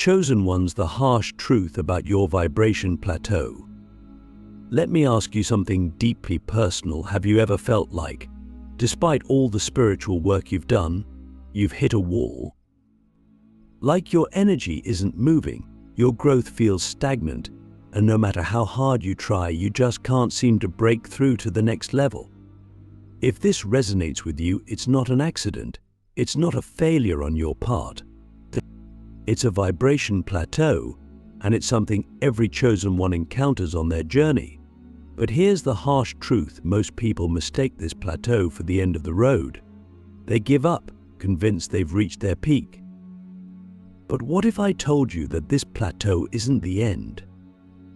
chosen ones the harsh truth about your vibration plateau. Let me ask you something deeply personal. Have you ever felt like, despite all the spiritual work you've done, you've hit a wall? Like your energy isn't moving, your growth feels stagnant, and no matter how hard you try, you just can't seem to break through to the next level. If this resonates with you, it's not an accident. It's not a failure on your part. It's a vibration plateau, and it's something every chosen one encounters on their journey. But here's the harsh truth: most people mistake this plateau for the end of the road. They give up, convinced they've reached their peak. But what if I told you that this plateau isn't the end?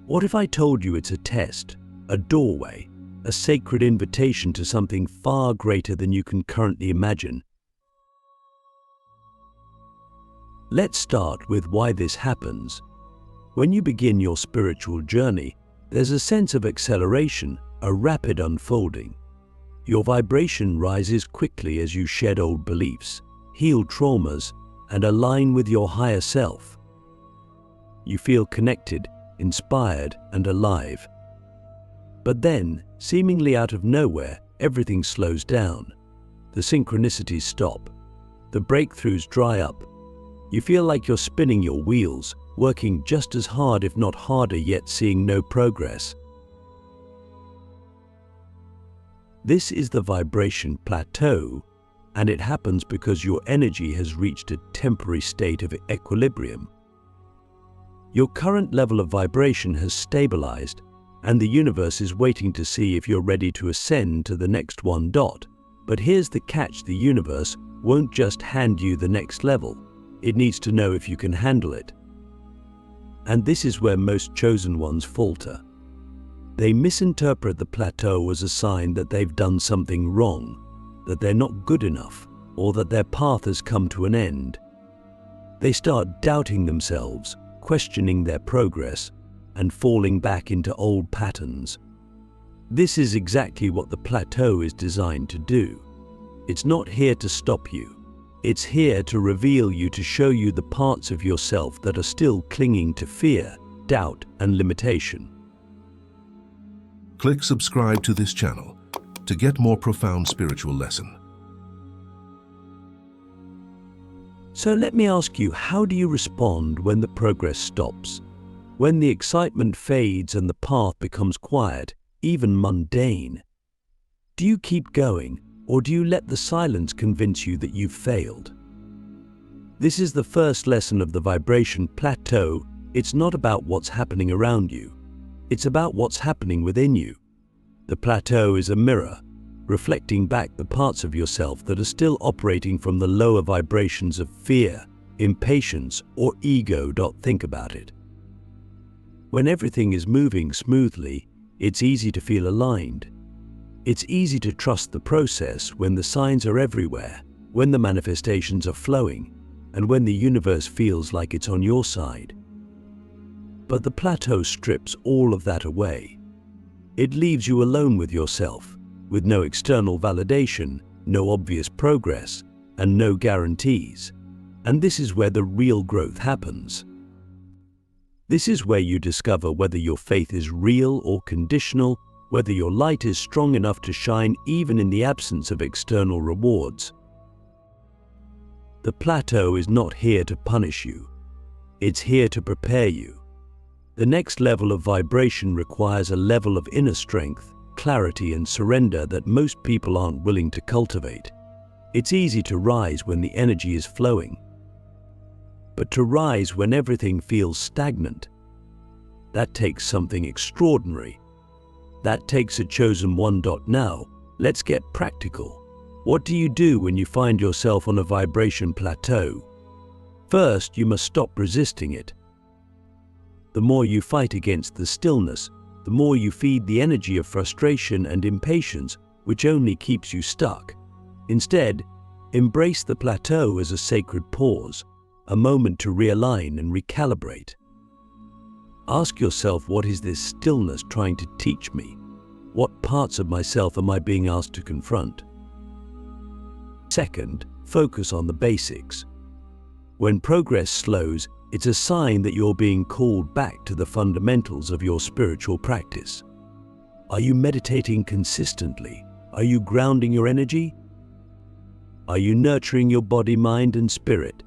What if I told you it's a test, a doorway, a sacred invitation to something far greater than you can currently imagine? Let's start with why this happens. When you begin your spiritual journey, there's a sense of acceleration, a rapid unfolding. Your vibration rises quickly as you shed old beliefs, heal traumas, and align with your higher self. You feel connected, inspired, and alive. But then, seemingly out of nowhere, everything slows down. The synchronicities stop. The breakthroughs dry up. You feel like you're spinning your wheels, working just as hard if not harder, yet seeing no progress. This is the vibration plateau, and it happens because your energy has reached a temporary state of equilibrium. Your current level of vibration has stabilized, and the universe is waiting to see if you're ready to ascend to the next one. But here's the catch: the universe won't just hand you the next level. It needs to know if you can handle it. And this is where most chosen ones falter. They misinterpret the plateau as a sign that they've done something wrong, that they're not good enough, or that their path has come to an end. They start doubting themselves, questioning their progress, and falling back into old patterns. This is exactly what the plateau is designed to do. It's not here to stop you. It's here to reveal you, to show you the parts of yourself that are still clinging to fear, doubt, and limitation. Click subscribe to this channel to get more profound spiritual lesson. So let me ask you, how do you respond when the progress stops? When the excitement fades and the path becomes quiet, even mundane? Do you keep going, or do you let the silence convince you that you've failed? This is the first lesson of the vibration plateau. It's not about what's happening around you. It's about what's happening within you. The plateau is a mirror, reflecting back the parts of yourself that are still operating from the lower vibrations of fear, impatience, or ego. Think about it. When everything is moving smoothly, it's easy to feel aligned. It's easy to trust the process when the signs are everywhere, when the manifestations are flowing, and when the universe feels like it's on your side. But the plateau strips all of that away. It leaves you alone with yourself, with no external validation, no obvious progress, and no guarantees. And this is where the real growth happens. This is where you discover whether your faith is real or conditional, whether your light is strong enough to shine even in the absence of external rewards. The plateau is not here to punish you. It's here to prepare you. The next level of vibration requires a level of inner strength, clarity, and surrender that most people aren't willing to cultivate. It's easy to rise when the energy is flowing. But to rise when everything feels stagnant, that takes something extraordinary. That takes a chosen one. Now, let's get practical. What do you do when you find yourself on a vibration plateau? First, you must stop resisting it. The more you fight against the stillness, the more you feed the energy of frustration and impatience, which only keeps you stuck. Instead, embrace the plateau as a sacred pause, a moment to realign and recalibrate. Ask yourself, what is this stillness trying to teach me? What parts of myself am I being asked to confront? Second, focus on the basics. When progress slows, It's a sign that you're being called back to the fundamentals of your spiritual practice. Are you meditating consistently? Are you grounding your energy? Are you nurturing your body, mind, and spirit?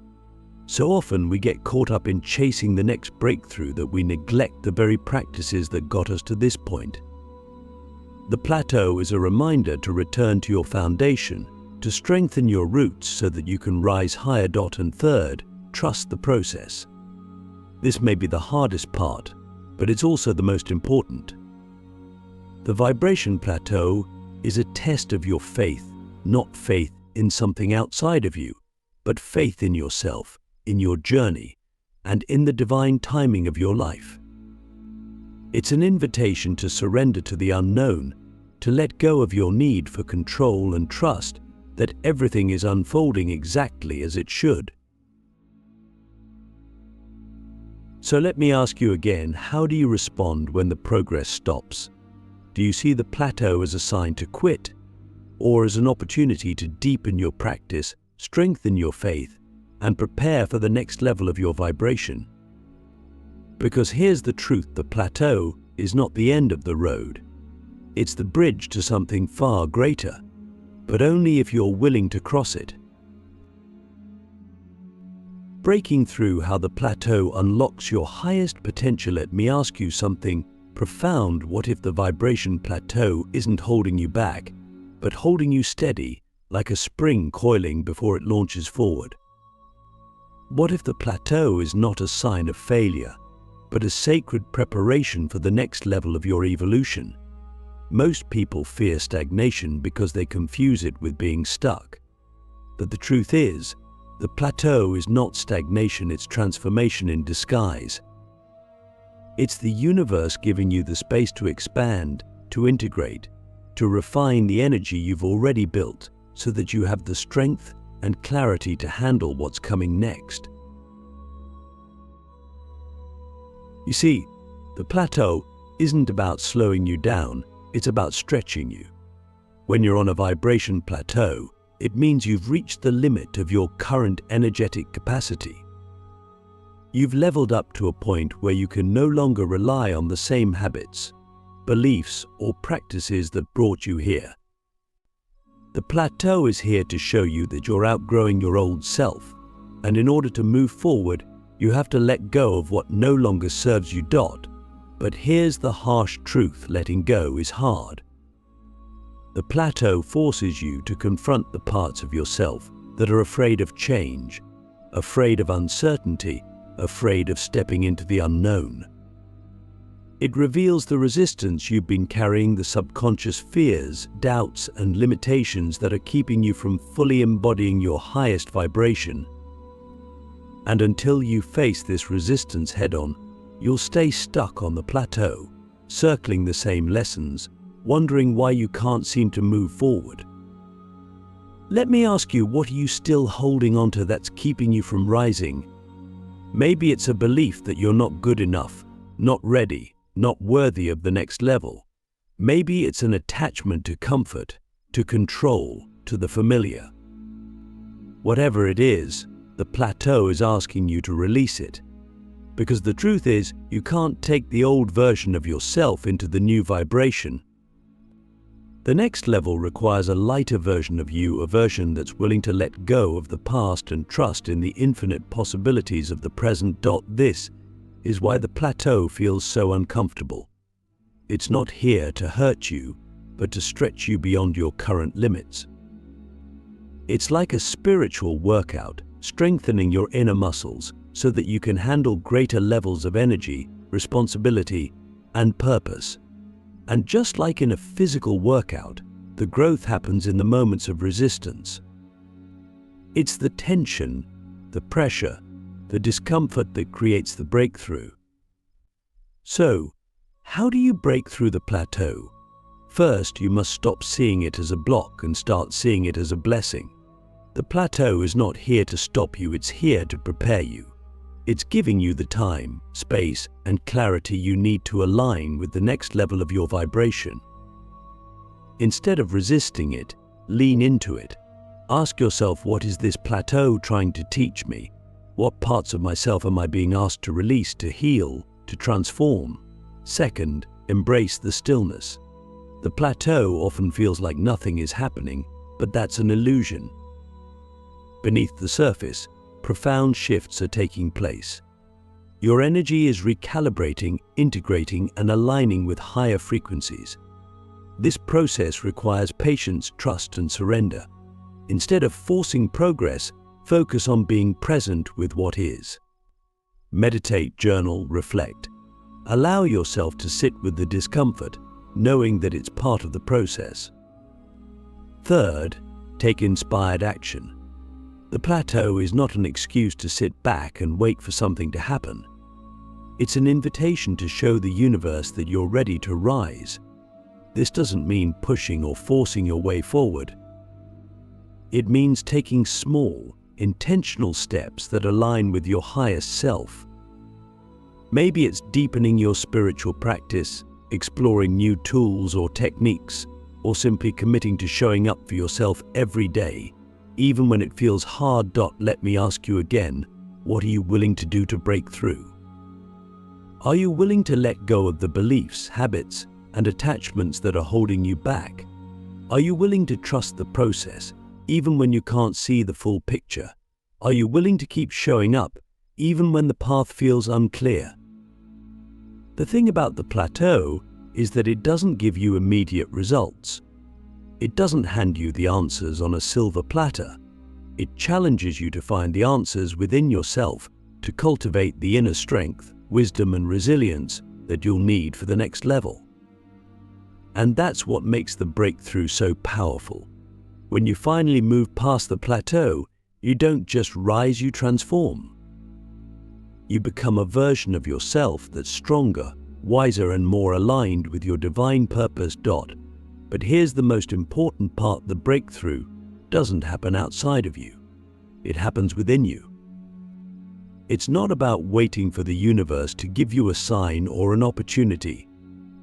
So often we get caught up in chasing the next breakthrough that we neglect the very practices that got us to this point. The plateau is a reminder to return to your foundation, to strengthen your roots so that you can rise higher. And third, trust the process. This may be the hardest part, but it's also the most important. The vibration plateau is a test of your faith, not faith in something outside of you, but faith in yourself, in your journey, and in the divine timing of your life. It's an invitation to surrender to the unknown, to let go of your need for control and trust that everything is unfolding exactly as it should. So let me ask you again, how do you respond when the progress stops? Do you see the plateau as a sign to quit, or as an opportunity to deepen your practice, strengthen your faith, and prepare for the next level of your vibration? Because here's the truth, the plateau is not the end of the road. It's the bridge to something far greater, but only if you're willing to cross it. Breaking through how the plateau unlocks your highest potential, let me ask you something profound. What if the vibration plateau isn't holding you back, but holding you steady, like a spring coiling before it launches forward? What if the plateau is not a sign of failure, but a sacred preparation for the next level of your evolution? Most people fear stagnation because they confuse it with being stuck. But the truth is, the plateau is not stagnation, it's transformation in disguise. It's the universe giving you the space to expand, to integrate, to refine the energy you've already built so that you have the strength and clarity to handle what's coming next. You see, the plateau isn't about slowing you down, it's about stretching you. When you're on a vibration plateau, it means you've reached the limit of your current energetic capacity. You've leveled up to a point where you can no longer rely on the same habits, beliefs, or practices that brought you here. The plateau is here to show you that you're outgrowing your old self, and in order to move forward, you have to let go of what no longer serves you. But here's the harsh truth, letting go is hard. The plateau forces you to confront the parts of yourself that are afraid of change, afraid of uncertainty, afraid of stepping into the unknown. It reveals the resistance you've been carrying, the subconscious fears, doubts, and limitations that are keeping you from fully embodying your highest vibration. And until you face this resistance head-on, you'll stay stuck on the plateau, circling the same lessons, wondering why you can't seem to move forward. Let me ask you, what are you still holding on to that's keeping you from rising? Maybe it's a belief that you're not good enough, not ready, not worthy of the next level. Maybe it's an attachment to comfort, to control, to the familiar. Whatever it is, the plateau is asking you to release it. Because the truth is, you can't take the old version of yourself into the new vibration. The next level requires a lighter version of you, a version that's willing to let go of the past and trust in the infinite possibilities of the present. This is why the plateau feels so uncomfortable. It's not here to hurt you, but to stretch you beyond your current limits. It's like a spiritual workout, strengthening your inner muscles so that you can handle greater levels of energy, responsibility, and purpose. And just like in a physical workout, the growth happens in the moments of resistance. It's the tension, the pressure, the discomfort that creates the breakthrough. So, how do you break through the plateau? First, you must stop seeing it as a block and start seeing it as a blessing. The plateau is not here to stop you, it's here to prepare you. It's giving you the time, space, and clarity you need to align with the next level of your vibration. Instead of resisting it, lean into it. Ask yourself, what is this plateau trying to teach me? What parts of myself am I being asked to release, to heal, to transform? Second, embrace the stillness. The plateau often feels like nothing is happening, but that's an illusion. Beneath the surface, profound shifts are taking place. Your energy is recalibrating, integrating, and aligning with higher frequencies. This process requires patience, trust, and surrender. Instead of forcing progress, focus on being present with what is. Meditate, journal, reflect. Allow yourself to sit with the discomfort, knowing that it's part of the process. Third, take inspired action. The plateau is not an excuse to sit back and wait for something to happen. It's an invitation to show the universe that you're ready to rise. This doesn't mean pushing or forcing your way forward. It means taking small, intentional steps that align with your highest self. Maybe it's deepening your spiritual practice, exploring new tools or techniques, or simply committing to showing up for yourself every day, even when it feels hard. Let me ask you again, what are you willing to do to break through? Are you willing to let go of the beliefs, habits, and attachments that are holding you back? Are you willing to trust the process, even when you can't see the full picture? Are you willing to keep showing up, even when the path feels unclear? The thing about the plateau is that it doesn't give you immediate results. It doesn't hand you the answers on a silver platter. It challenges you to find the answers within yourself, to cultivate the inner strength, wisdom, and resilience that you'll need for the next level. And that's what makes the breakthrough so powerful. When you finally move past the plateau, you don't just rise, you transform. You become a version of yourself that's stronger, wiser, and more aligned with your divine purpose. But here's the most important part: the breakthrough doesn't happen outside of you. It happens within you. It's not about waiting for the universe to give you a sign or an opportunity.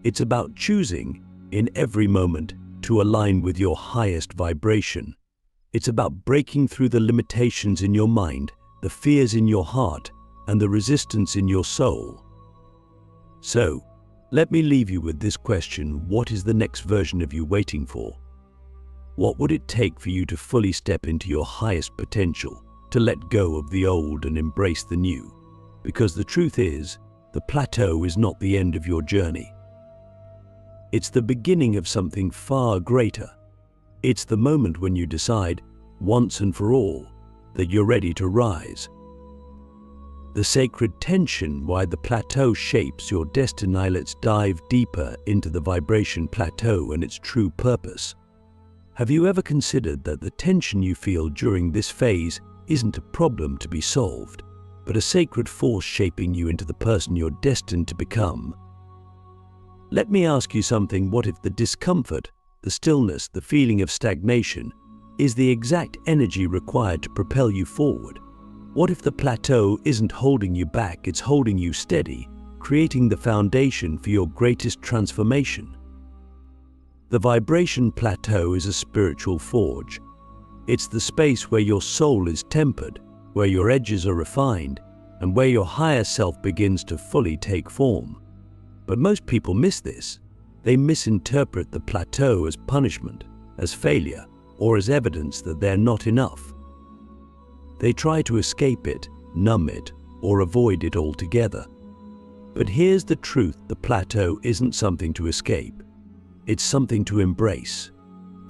It's about choosing, in every moment, to align with your highest vibration. It's about breaking through the limitations in your mind, the fears in your heart, and the resistance in your soul. So, let me leave you with this question: what is the next version of you waiting for? What would it take for you to fully step into your highest potential, to let go of the old and embrace the new? Because the truth is, the plateau is not the end of your journey. It's the beginning of something far greater. It's the moment when you decide, once and for all, that you're ready to rise. The sacred tension why the plateau shapes your destiny. Let's dive deeper into the vibration plateau and its true purpose. Have you ever considered that the tension you feel during this phase isn't a problem to be solved, but a sacred force shaping you into the person you're destined to become? Let me ask you something: what if the discomfort, the stillness, the feeling of stagnation is the exact energy required to propel you forward? What if the plateau isn't holding you back, it's holding you steady, creating the foundation for your greatest transformation? The vibration plateau is a spiritual forge. It's the space where your soul is tempered, where your edges are refined, and where your higher self begins to fully take form. But most people miss this. They misinterpret the plateau as punishment, as failure, or as evidence that they're not enough. They try to escape it, numb it, or avoid it altogether. But here's the truth: the plateau isn't something to escape. It's something to embrace.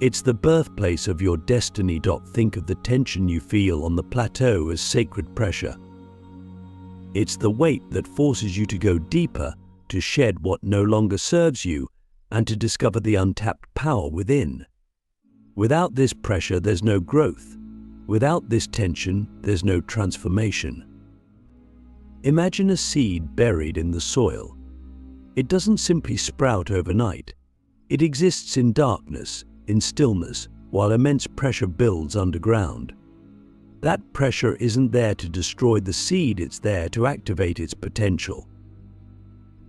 It's the birthplace of your destiny. Think of the tension you feel on the plateau as sacred pressure. It's the weight that forces you to go deeper, to shed what no longer serves you, and to discover the untapped power within. Without this pressure, there's no growth. Without this tension, there's no transformation. Imagine a seed buried in the soil. It doesn't simply sprout overnight. It exists in darkness, in stillness, while immense pressure builds underground. That pressure isn't there to destroy the seed, it's there to activate its potential.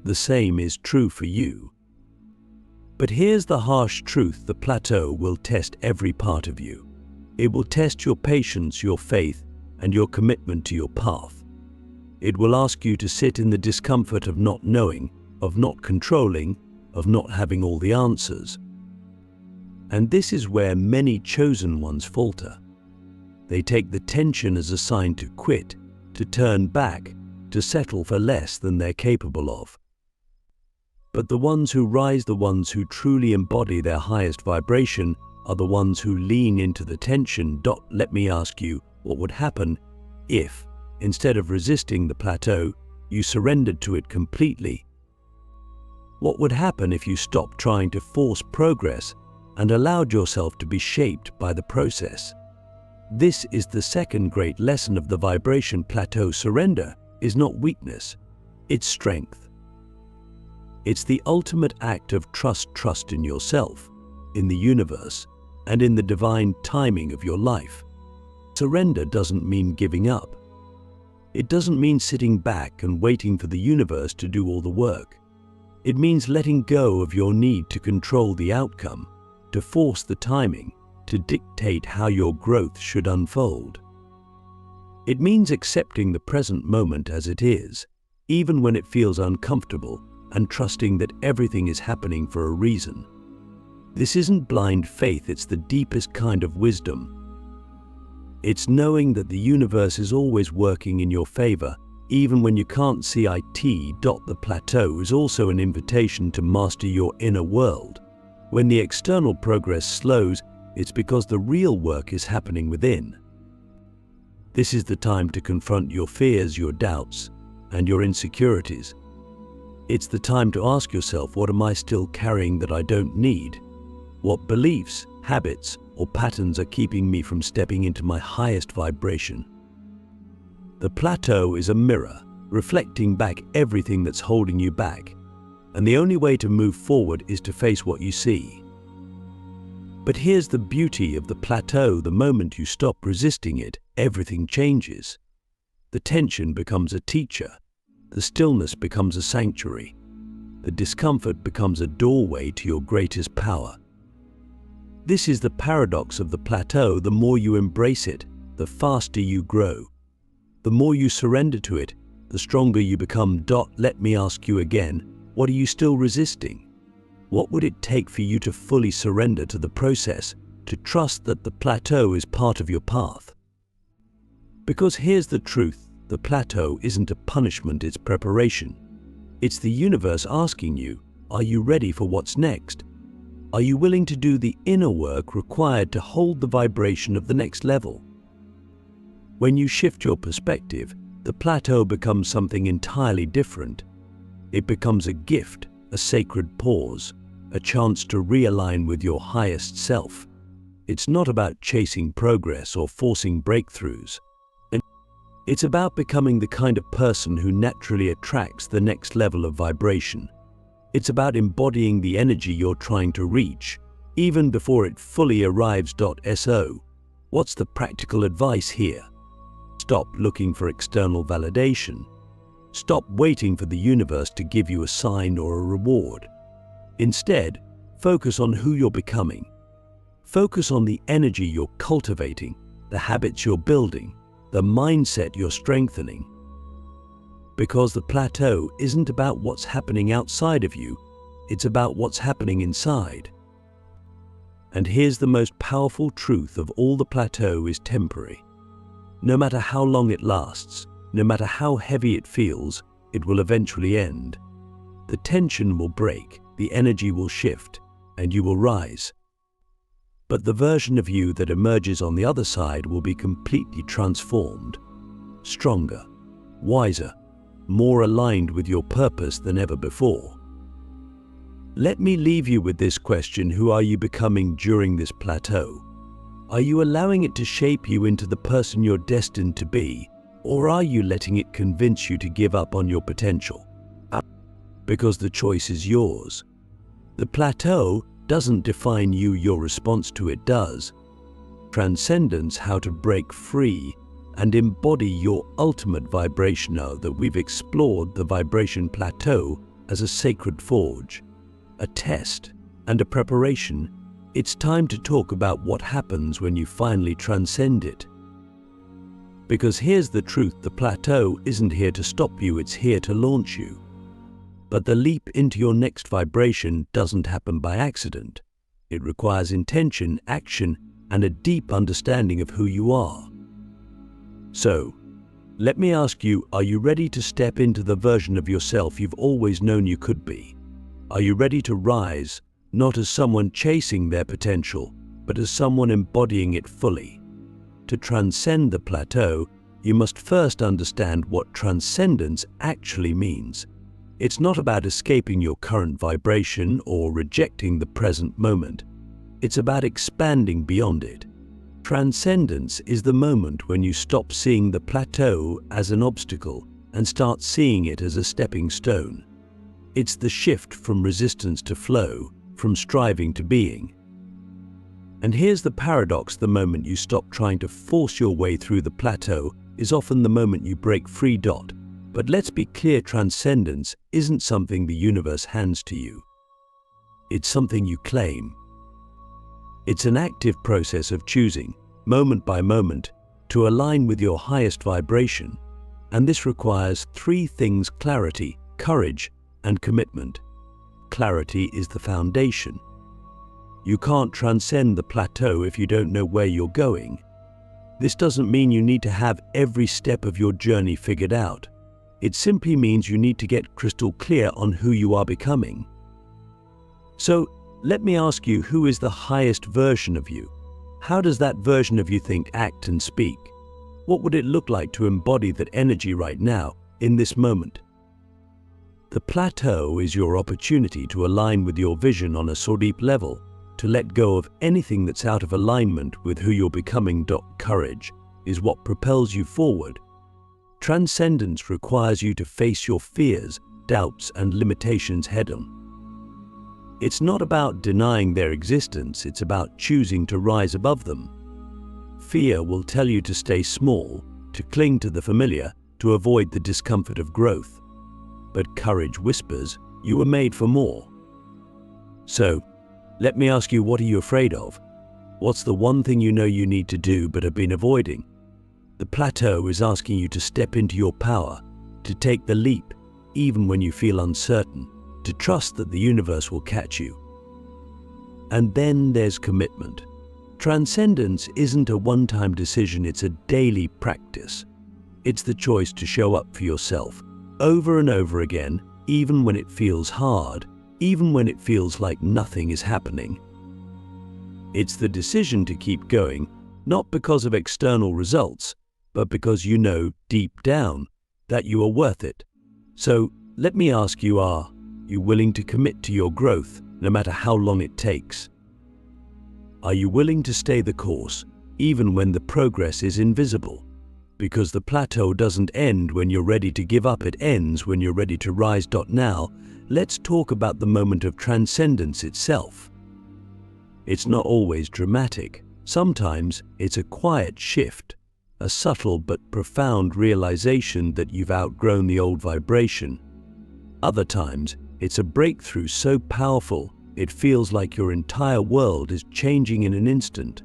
The same is true for you. But here's the harsh truth: the plateau will test every part of you. It will test your patience, your faith, and your commitment to your path. It will ask you to sit in the discomfort of not knowing, of not controlling, of not having all the answers. And this is where many chosen ones falter. They take the tension as a sign to quit, to turn back, to settle for less than they're capable of. But the ones who rise, the ones who truly embody their highest vibration, are the ones who lean into the tension. Let me ask you, what would happen if, instead of resisting the plateau, you surrendered to it completely? What would happen if you stopped trying to force progress and allowed yourself to be shaped by the process? This is the second great lesson of the vibration plateau. Surrender is not weakness, it's strength. It's the ultimate act of trust in yourself, in the universe, and in the divine timing of your life. Surrender doesn't mean giving up. It doesn't mean sitting back and waiting for the universe to do all the work. It means letting go of your need to control the outcome, to force the timing, to dictate how your growth should unfold. It means accepting the present moment as it is, even when it feels uncomfortable, and trusting that everything is happening for a reason. This isn't blind faith, it's the deepest kind of wisdom. It's knowing that the universe is always working in your favor, even when you can't see it. The plateau is also an invitation to master your inner world. When the external progress slows, it's because the real work is happening within. This is the time to confront your fears, your doubts, and your insecurities. It's the time to ask yourself, what am I still carrying that I don't need? What beliefs, habits, or patterns are keeping me from stepping into my highest vibration? The plateau is a mirror, reflecting back everything that's holding you back, and the only way to move forward is to face what you see. But here's the beauty of the plateau: the moment you stop resisting it, everything changes. The tension becomes a teacher, the stillness becomes a sanctuary, the discomfort becomes a doorway to your greatest power. This is the paradox of the plateau: the more you embrace it, the faster you grow. The more you surrender to it, the stronger you become. Let me ask you again, what are you still resisting? What would it take for you to fully surrender to the process, to trust that the plateau is part of your path? Because here's the truth: the plateau isn't a punishment, it's preparation. It's the universe asking you, are you ready for what's next? Are you willing to do the inner work required to hold the vibration of the next level? When you shift your perspective, the plateau becomes something entirely different. It becomes a gift, a sacred pause, a chance to realign with your highest self. It's not about chasing progress or forcing breakthroughs. It's about becoming the kind of person who naturally attracts the next level of vibration. It's about embodying the energy you're trying to reach, even before it fully arrives. So, what's the practical advice here? Stop looking for external validation. Stop waiting for the universe to give you a sign or a reward. Instead, focus on who you're becoming. Focus on the energy you're cultivating, the habits you're building, the mindset you're strengthening. Because the plateau isn't about what's happening outside of you, it's about what's happening inside. And here's the most powerful truth of all: the plateau is temporary. No matter how long it lasts, no matter how heavy it feels, it will eventually end. The tension will break, the energy will shift, and you will rise. But the version of you that emerges on the other side will be completely transformed, stronger, wiser, more aligned with your purpose than ever before. Let me leave you with this question: who are you becoming during this plateau? Are you allowing it to shape you into the person you're destined to be, or are you letting it convince you to give up on your potential? Because the choice is yours. The plateau doesn't define you, your response to it does. Transcendence: how to break free and embody your ultimate vibration. Now that we've explored the vibration plateau as a sacred forge, a test, and a preparation, it's time to talk about what happens when you finally transcend it. Because here's the truth, the plateau isn't here to stop you, it's here to launch you. But the leap into your next vibration doesn't happen by accident. It requires intention, action, and a deep understanding of who you are. So, let me ask you, are you ready to step into the version of yourself you've always known you could be? Are you ready to rise, not as someone chasing their potential, but as someone embodying it fully? To transcend the plateau, you must first understand what transcendence actually means. It's not about escaping your current vibration or rejecting the present moment. It's about expanding beyond it. Transcendence is the moment when you stop seeing the plateau as an obstacle and start seeing it as a stepping stone. It's the shift from resistance to flow, from striving to being. And here's the paradox: the moment you stop trying to force your way through the plateau is often the moment you break free. But let's be clear, transcendence isn't something the universe hands to you. It's something you claim. It's an active process of choosing, moment by moment, to align with your highest vibration. And this requires three things: clarity, courage, and commitment. Clarity is the foundation. You can't transcend the plateau if you don't know where you're going. This doesn't mean you need to have every step of your journey figured out. It simply means you need to get crystal clear on who you are becoming. So, let me ask you, who is the highest version of you? How does that version of you think, act, and speak? What would it look like to embody that energy right now, in this moment? The plateau is your opportunity to align with your vision on a so deep level, to let go of anything that's out of alignment with who you're becoming. Courage is what propels you forward. Transcendence requires you to face your fears, doubts, and limitations head-on. It's not about denying their existence, it's about choosing to rise above them. Fear will tell you to stay small, to cling to the familiar, to avoid the discomfort of growth. But courage whispers, you were made for more. So, let me ask you, what are you afraid of? What's the one thing you know you need to do but have been avoiding? The plateau is asking you to step into your power, to take the leap, even when you feel uncertain, to trust that the universe will catch you. And then there's commitment. Transcendence isn't a one-time decision, it's a daily practice. It's the choice to show up for yourself, over and over again, even when it feels hard, even when it feels like nothing is happening. It's the decision to keep going, not because of external results, but because you know deep down that you are worth it. So let me ask you, are you willing to commit to your growth, no matter how long it takes? Are you willing to stay the course, even when the progress is invisible? Because the plateau doesn't end when you're ready to give up, it ends when you're ready to rise. Now, let's talk about the moment of transcendence itself. It's not always dramatic. Sometimes it's a quiet shift, a subtle but profound realization that you've outgrown the old vibration. Other times, it's a breakthrough so powerful, it feels like your entire world is changing in an instant.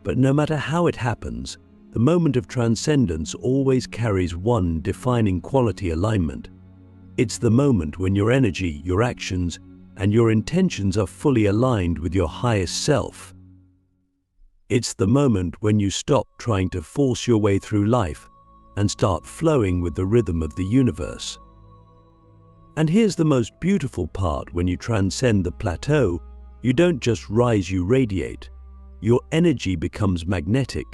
But no matter how it happens, the moment of transcendence always carries one defining quality: alignment. It's the moment when your energy, your actions, and your intentions are fully aligned with your highest self. It's the moment when you stop trying to force your way through life and start flowing with the rhythm of the universe. And here's the most beautiful part: when you transcend the plateau, you don't just rise, you radiate. Your energy becomes magnetic.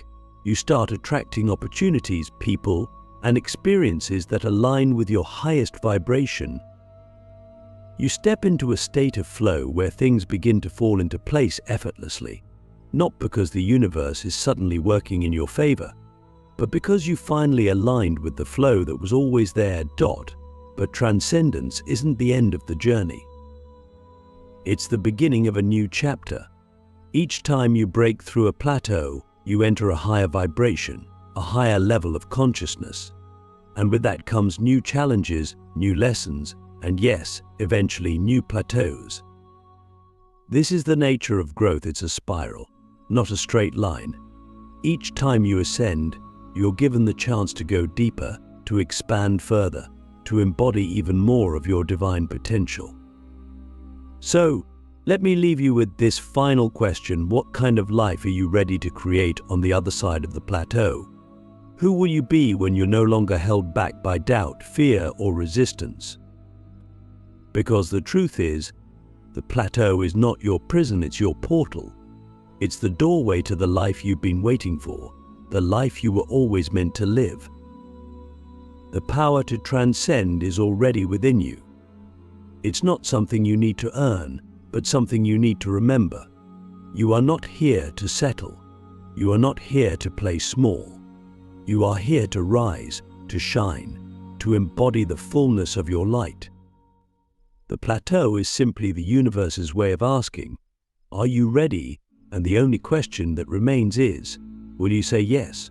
You start attracting opportunities, people, and experiences that align with your highest vibration. You step into a state of flow where things begin to fall into place effortlessly, not because the universe is suddenly working in your favor, but because you finally aligned with the flow that was always there. But transcendence isn't the end of the journey. It's the beginning of a new chapter. Each time you break through a plateau, you enter a higher vibration, a higher level of consciousness. And with that comes new challenges, new lessons, and yes, eventually new plateaus. This is the nature of growth. It's a spiral, not a straight line. Each time you ascend, You're given the chance to go deeper, to expand further, to embody even more of your divine potential. So, let me leave you with this final question. What kind of life are you ready to create on the other side of the plateau? Who will you be when you're no longer held back by doubt, fear, or resistance? Because the truth is, the plateau is not your prison, it's your portal. It's the doorway to the life you've been waiting for, the life you were always meant to live. The power to transcend is already within you. It's not something you need to earn, but something you need to remember. You are not here to settle. You are not here to play small. You are here to rise, to shine, to embody the fullness of your light. The plateau is simply the universe's way of asking, are you ready? And the only question that remains is, will you say yes?